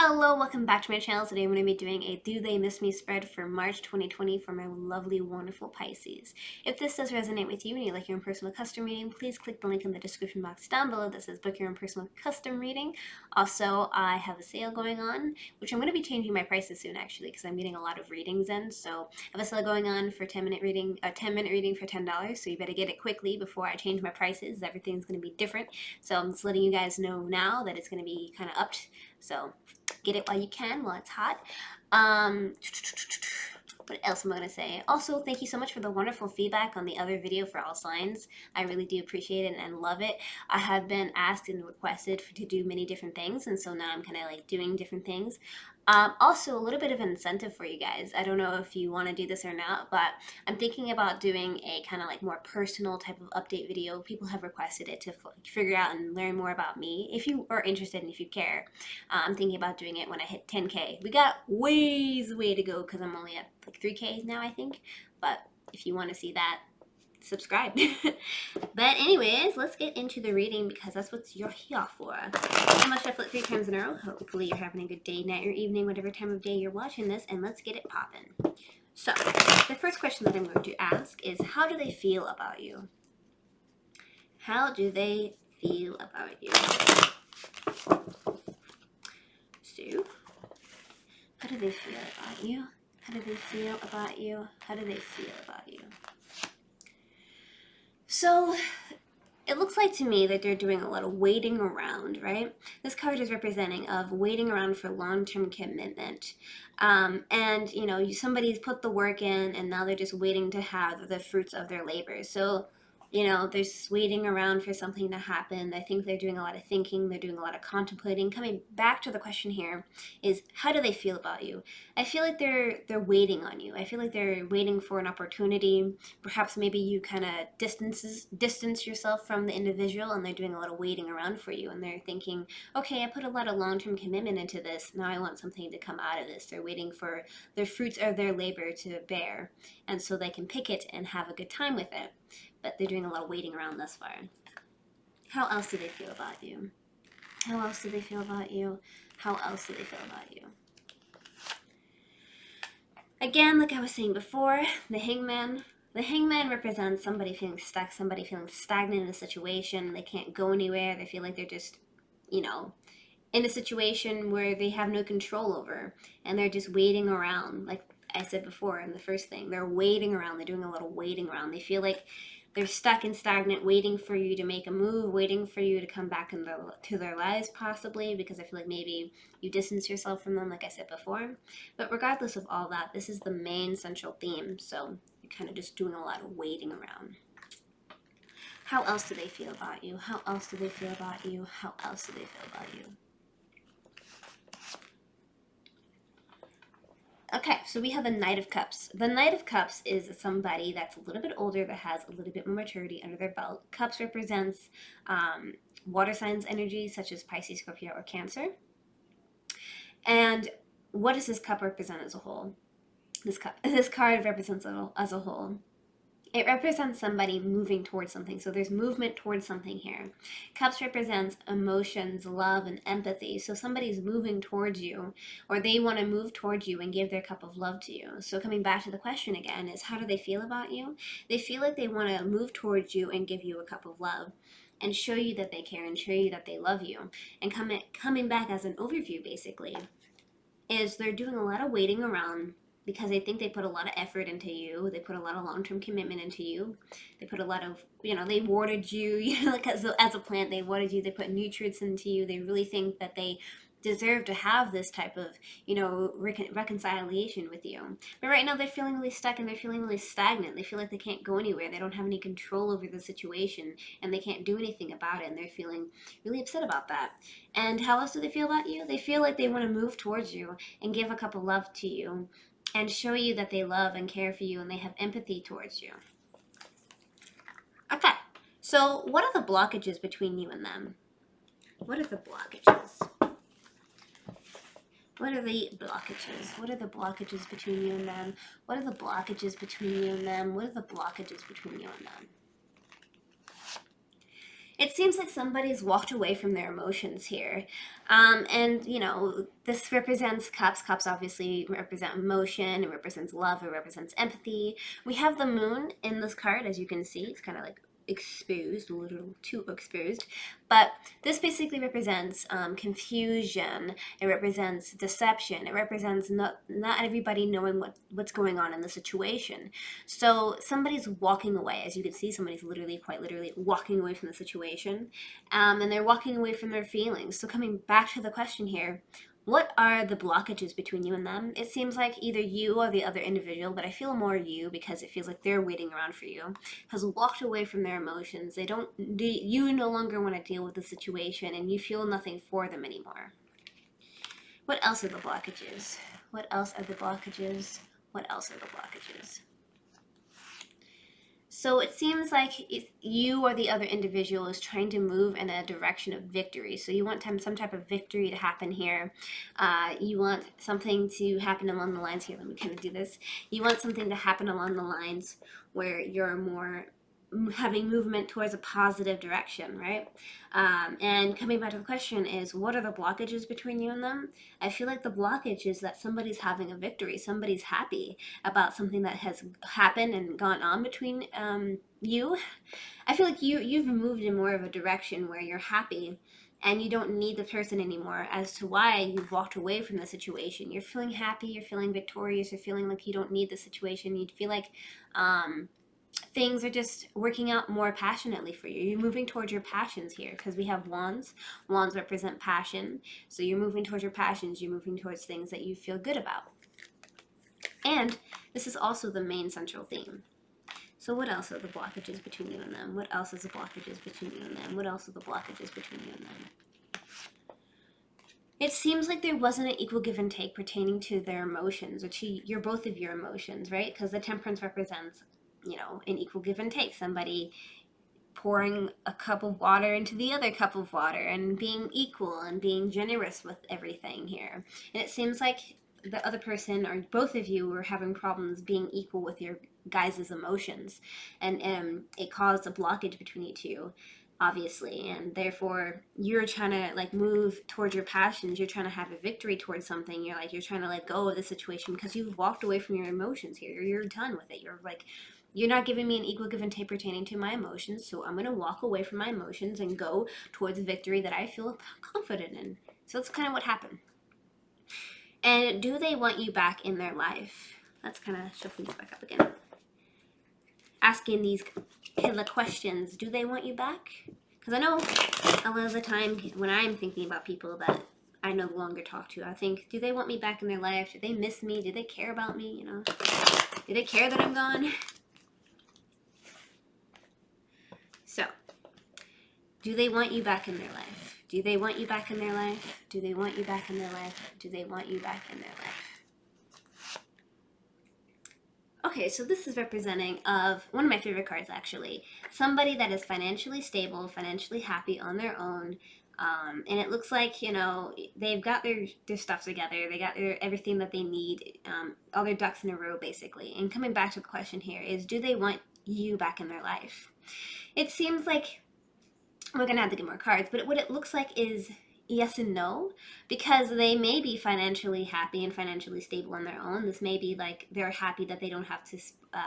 Hello, welcome back to my channel. Today I'm going to be doing a Do They Miss Me spread for March 2020 for my lovely, wonderful Pisces. If this does resonate with you and you'd like your own personal custom reading, please click the link in the description box down below that says book your own personal custom reading. Also, I have a sale going on, which I'm going to be changing my prices soon actually because I'm getting a lot of readings in. So I have a sale going on for 10-minute reading, a 10-minute reading for $10. So you better get it quickly before I change my prices. Everything's going to be different. So I'm just letting you guys know now that it's going to be kind of upped. So get it while you can, while it's hot. What else am I going to say? Also, thank you so much for the wonderful feedback on the other video for all signs. I really do appreciate it and love it. I have been asked and requested to do many different things, and so now I'm kind of like doing different things. Also, a little bit of an incentive for you guys. I don't know if you want to do this or not, but I'm thinking about doing a kind of like more personal type of update video. People have requested it to figure out and learn more about me. If you are interested and if you care, I'm thinking about doing it when I hit 10K. We got way to go because I'm only at like 3K now, I think. But if you want to see that, subscribe. But anyways, let's get into the reading because that's what you're here for. I'm gonna shuffle it 3 times in a row. Hopefully you're having a good day, night, or evening, whatever time of day you're watching this, and let's get it popping. So, the first question that I'm going to ask is, how do they feel about you? How do they feel about you? So, how do they feel about you? How do they feel about you? How do they feel about you? So, it looks like to me that they're doing a lot of waiting around, right? This card is representing of waiting around for long-term commitment. And, you know, somebody's put the work in and now they're just waiting to have the fruits of their labor. So, you know, they're just waiting around for something to happen. I think they're doing a lot of thinking. They're doing a lot of contemplating. Coming back to the question here is, how do they feel about you? I feel like they're waiting on you. I feel like they're waiting for an opportunity. Perhaps maybe you kind of distance yourself from the individual and they're doing a lot of waiting around for you. And they're thinking, okay, I put a lot of long-term commitment into this. Now I want something to come out of this. They're waiting for the fruits of their labor to bear. And so they can pick it and have a good time with it. But they're doing a lot of waiting around thus far. How else do they feel about you? How else do they feel about you? How else do they feel about you? Again, like I was saying before, the hangman. The hangman represents somebody feeling stuck, somebody feeling stagnant in a situation. They can't go anywhere. They feel like they're just, you know, in a situation where they have no control over. And they're just waiting around. Like I said before in the first thing, they're waiting around. They're doing a lot of waiting around. They feel like they're stuck and stagnant, waiting for you to make a move, waiting for you to come back to their lives, possibly, because I feel like maybe you distance yourself from them, like I said before. But regardless of all that, this is the main central theme, so you're kind of just doing a lot of waiting around. How else do they feel about you? How else do they feel about you? How else do they feel about you? Okay, so we have the Knight of Cups. The Knight of Cups is somebody that's a little bit older, that has a little bit more maturity under their belt. Cups represents water signs energy, such as Pisces, Scorpio, or Cancer. And what does this cup represent as a whole? This card represents it as a whole. It represents somebody moving towards something. So there's movement towards something here. Cups represents emotions, love, and empathy. So somebody's moving towards you, or they want to move towards you and give their cup of love to you. So coming back to the question again is, how do they feel about you? They feel like they want to move towards you and give you a cup of love and show you that they care and show you that they love you. And coming back as an overview, basically, is they're doing a lot of waiting around because they think they put a lot of effort into you. They put a lot of long-term commitment into you. They put a lot of, you know, they watered you, you know, like as a plant, they watered you. They put nutrients into you. They really think that they deserve to have this type of, you know, reconciliation with you. But right now they're feeling really stuck and they're feeling really stagnant. They feel like they can't go anywhere. They don't have any control over the situation and they can't do anything about it. And they're feeling really upset about that. And how else do they feel about you? They feel like they want to move towards you and give a cup of love to you and show you that they love and care for you and they have empathy towards you. Okay, so what are the blockages between you and them? What are the blockages? What are the blockages? What are the blockages between you and them? What are the blockages between you and them? What are the blockages between you and them? It seems like somebody's walked away from their emotions here. And, you know, this represents cups. Cups obviously represent emotion, it represents love, it represents empathy. We have the moon in this card, as you can see. It's kind of like exposed, a little too exposed. But this basically represents confusion, it represents deception, it represents not everybody knowing what's going on in the situation. So somebody's walking away. As you can see, somebody's literally, quite literally, walking away from the situation. And they're walking away from their feelings. So coming back to the question here, what are the blockages between you and them? It seems like either you or the other individual, but I feel more you because it feels like they're waiting around for you, has walked away from their emotions. You no longer want to deal with the situation and you feel nothing for them anymore. What else are the blockages? What else are the blockages? What else are the blockages? So it seems like if you or the other individual is trying to move in a direction of victory. So you want some type of victory to happen here. You want something to happen along the lines here. Let me kind of do this. You want something to happen along the lines where you're more having movement towards a positive direction, right? And coming back to the question is, what are the blockages between you and them? I feel like the blockage is that somebody's having a victory. Somebody's happy about something that has happened and gone on between you. I feel like you've moved in more of a direction where you're happy and you don't need the person anymore as to why you've walked away from the situation. You're feeling happy, you're feeling victorious, you're feeling like you don't need the situation. You feel like things are just working out more passionately for you. You're moving towards your passions here because we have wands. Wands represent passion. So you're moving towards your passions, you're moving towards things that you feel good about. And this is also the main central theme. So what else are the blockages between you and them? What else is the blockages between you and them? What else are the blockages between you and them? It seems like there wasn't an equal give and take pertaining to their emotions or to both of your emotions, right? Because the temperance represents, you know, an equal give and take. Somebody pouring a cup of water into the other cup of water and being equal and being generous with everything here. And it seems like the other person or both of you were having problems being equal with your guys' emotions, and it caused a blockage between you two, obviously, and therefore you're trying to like move towards your passions, you're trying to have a victory towards something, you're trying to let go of the situation because you've walked away from your emotions here, you're done with it, you're like, you're not giving me an equal give and take pertaining to my emotions, so I'm going to walk away from my emotions and go towards a victory that I feel confident in. So that's kind of what happened. And do they want you back in their life? Let's kind of shuffle these back up again. Asking these killer questions. Do they want you back? Because I know a lot of the time when I'm thinking about people that I no longer talk to, I think, do they want me back in their life? Do they miss me? Do they care about me? You know, do they care that I'm gone? So, do they want you back in their life? Do they want you back in their life? Do they want you back in their life? Do they want you back in their life? Okay, so this is representing of one of my favorite cards, actually. Somebody that is financially stable, financially happy on their own. And it looks like, you know, they've got their stuff together. They got everything that they need, all their ducks in a row, basically. And coming back to the question here is, do they want you back in their life? It seems like we're going to have to get more cards, but what it looks like is yes and no, because they may be financially happy and financially stable on their own. This may be like they're happy that they don't have to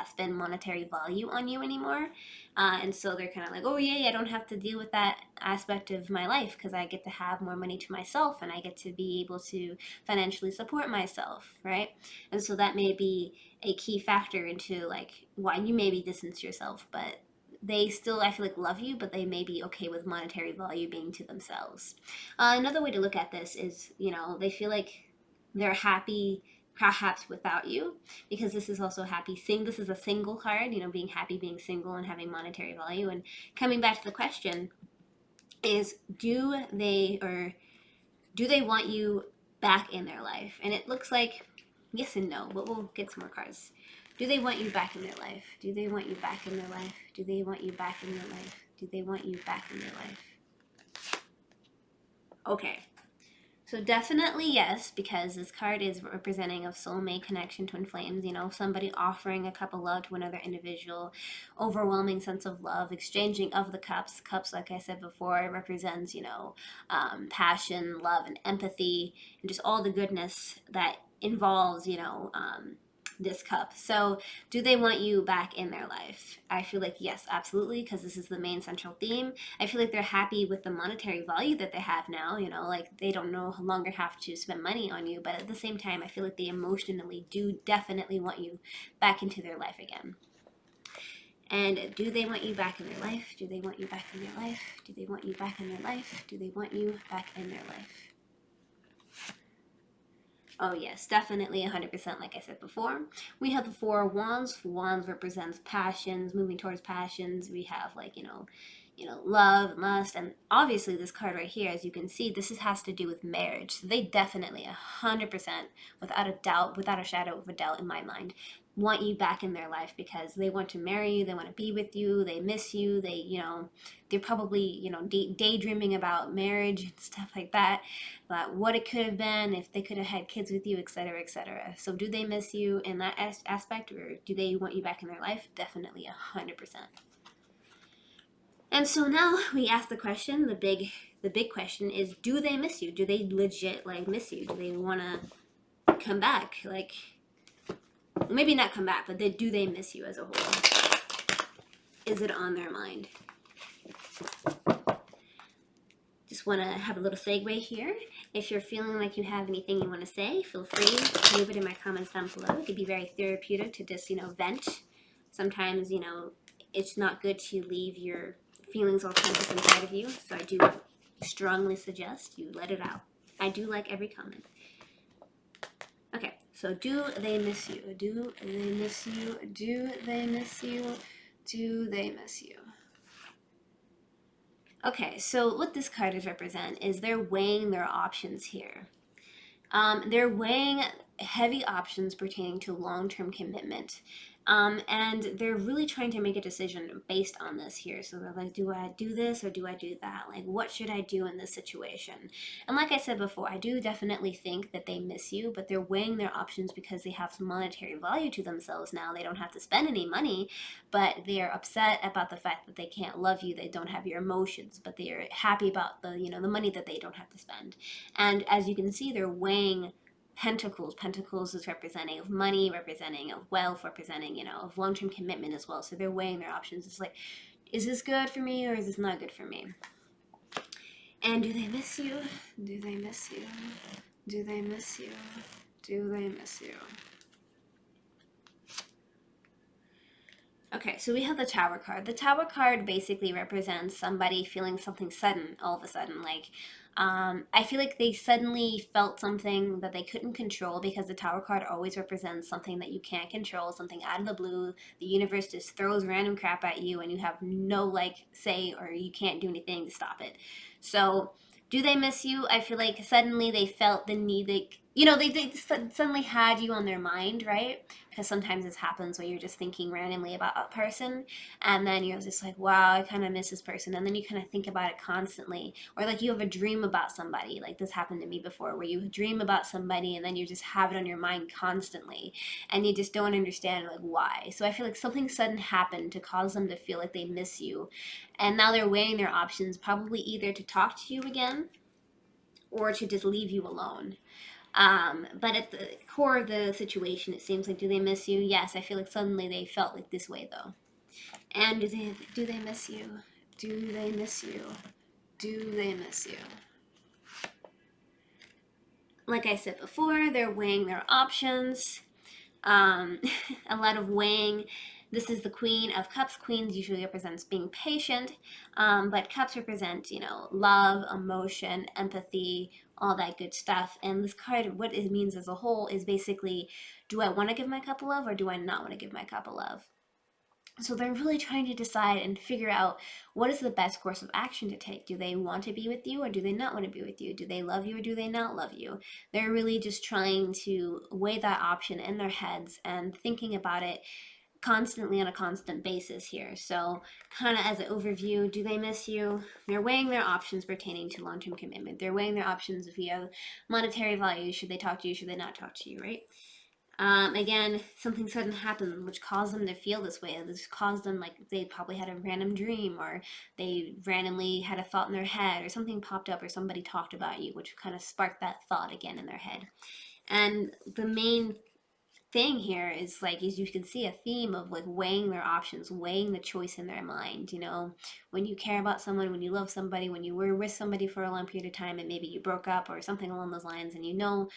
spend monetary value on you anymore. And so they're kind of like, oh, yay, I don't have to deal with that aspect of my life because I get to have more money to myself and I get to be able to financially support myself, right? And so that may be a key factor into like why you maybe distance yourself, but they still, I feel like, love you, but they may be okay with monetary value being to themselves. Another way to look at this is, you know, they feel like they're happy perhaps without you, because this is also happy. This is a single card, you know, being happy, being single, and having monetary value. And coming back to the question is, do they want you back in their life? And it looks like yes and no, but we'll get some more cards. Do they want you back in their life? Do they want you back in their life? Do they want you back in their life? Do they want you back in their life? Okay. So definitely yes, because this card is representing of soulmate connection, twin flames, somebody offering a cup of love to another individual, overwhelming sense of love, exchanging of the cups. Cups, like I said before, it represents, passion, love, and empathy, and just all the goodness that involves, this cup. So, do they want you back in their life? I feel like yes, absolutely, because this is the main central theme. I feel like they're happy with the monetary value that they have now, like they don't no longer have to spend money on you, but at the same time, I feel like they emotionally do definitely want you back into their life again. And do they want you back in their life? Do they want you back in their life? Do they want you back in their life? Do they want you back in their life? Oh yes, definitely 100%. Like I said before, we have the Four of Wands. Wands represents passions, moving towards passions. We have like love, lust, and obviously this card right here, as you can see, has to do with marriage. So they definitely 100%, without a doubt, without a shadow of a doubt in my mind, want you back in their life because they want to marry you, they want to be with you, they miss you, they're probably daydreaming about marriage and stuff like that, but what it could have been if they could have had kids with you, etc., etc. So do they miss you in that aspect, or do they want you back in their life? Definitely 100%. And so now we ask the question, the big question is, do they miss you? Do they legit like miss you? Do they want to come back? Like, maybe not come back, but do they miss you as a whole? Is it on their mind? Just want to have a little segue here. If you're feeling like you have anything you want to say, feel free to leave it in my comments down below. It could be very therapeutic to just, vent. Sometimes, it's not good to leave your feelings all pent up inside of you. So I do strongly suggest you let it out. I do like every comment. Okay, so do they miss you? Do they miss you? Do they miss you? Do they miss you? Okay, so what this card is represent is they're weighing their options here. They're weighing heavy options pertaining to long-term commitment. And they're really trying to make a decision based on this here. So they're like, do I do this or do I do that? Like, what should I do in this situation? And like I said before, I do definitely think that they miss you, but they're weighing their options because they have some monetary value to themselves now. They don't have to spend any money, but they are upset about the fact that they can't love you. They don't have your emotions, but they are happy about the money that they don't have to spend. And as you can see, they're weighing pentacles. Pentacles is representing of money, representing of wealth, representing, of long-term commitment as well. So they're weighing their options. It's like, is this good for me or is this not good for me? And do they miss you? Do they miss you? Do they miss you? Do they miss you? Okay, so we have the Tower card. The Tower card basically represents somebody feeling something sudden all of a sudden. Like, I feel like they suddenly felt something that they couldn't control, because the Tower card always represents something that you can't control, something out of the blue. The universe just throws random crap at you and you have no, like, say, or you can't do anything to stop it. So, do they miss you? I feel like suddenly they felt the need, like, they suddenly had you on their mind, right? Because sometimes this happens where you're just thinking randomly about a person, and then you're just like, wow, I kind of miss this person, and then you kind of think about it constantly. Or like you have a dream about somebody, like this happened to me before, where you dream about somebody and then you just have it on your mind constantly, and you just don't understand like why. So I feel like something sudden happened to cause them to feel like they miss you, and now they're weighing their options, probably either to talk to you again or to just leave you alone. But at the core of the situation, it seems like, do they miss you? Yes, I feel like suddenly they felt like this way though. And do they miss you? Do they miss you? Do they miss you? Like I said before, they're weighing their options. A lot of weighing. This is the Queen of Cups. Queens usually represents being patient, but Cups represent, love, emotion, empathy, all that good stuff. And this card, what it means as a whole is basically, do I want to give my cup of love or do I not want to give my cup of love? So they're really trying to decide and figure out what is the best course of action to take. Do they want to be with you or do they not want to be with you? Do they love you or do they not love you? They're really just trying to weigh that option in their heads and thinking about it constantly on a constant basis here. So kind of as an overview, do they miss you? They're weighing their options pertaining to long-term commitment. They're weighing their options via monetary value. Should they talk to you? Should they not talk to you, right? Again, something sudden happened which caused them to feel this way. This caused them, like, they probably had a random dream, or they randomly had a thought in their head, or something popped up, or somebody talked about you, which kind of sparked that thought again in their head. And the main thing here is, like, as you can see, a theme of like weighing their options, weighing the choice in their mind. You know, when you care about someone, when you love somebody, when you were with somebody for a long period of time and maybe you broke up or something along those lines, and you know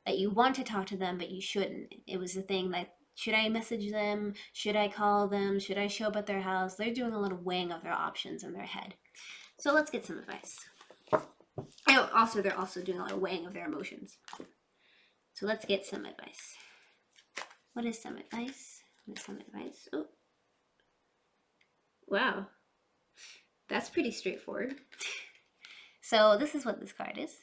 that you want to talk to them but you shouldn't. It was the thing that, should I message them, should I call them, should I show up at their house? They're doing a lot of weighing of their options in their head. So let's get some advice. Oh, also, they're also doing a lot of weighing of their emotions. So let's get some advice. What is some advice? What is some advice? Oh, wow. That's pretty straightforward. So this is what this card is.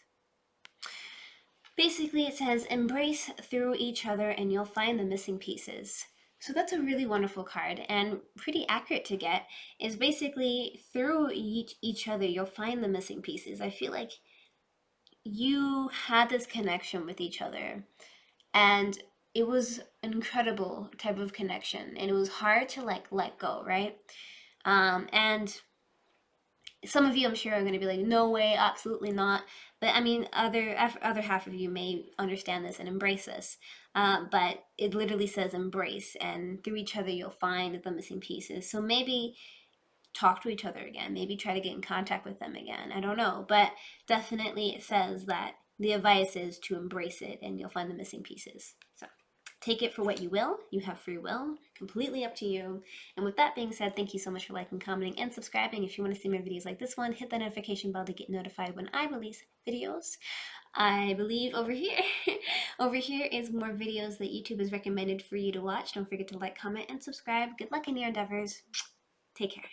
Basically, it says, embrace through each other and you'll find the missing pieces. So that's a really wonderful card and pretty accurate to get. Is basically, through each other, you'll find the missing pieces. I feel like you had this connection with each other, and it was an incredible type of connection, and it was hard to like let go, right? And some of you, I'm sure, are going to be like, no way, absolutely not. But I mean, other half of you may understand this and embrace this. But it literally says embrace, and through each other you'll find the missing pieces. So maybe talk to each other again. Maybe try to get in contact with them again. I don't know, but definitely it says that the advice is to embrace it, and you'll find the missing pieces. So take it for what you will. You have free will, completely up to you. And with that being said, thank you so much for liking, commenting, and subscribing. If you want to see more videos like this one, hit that notification bell to get notified when I release videos. I believe over here, over here is more videos that YouTube has recommended for you to watch. Don't forget to like, comment, and subscribe. Good luck in your endeavors. Take care.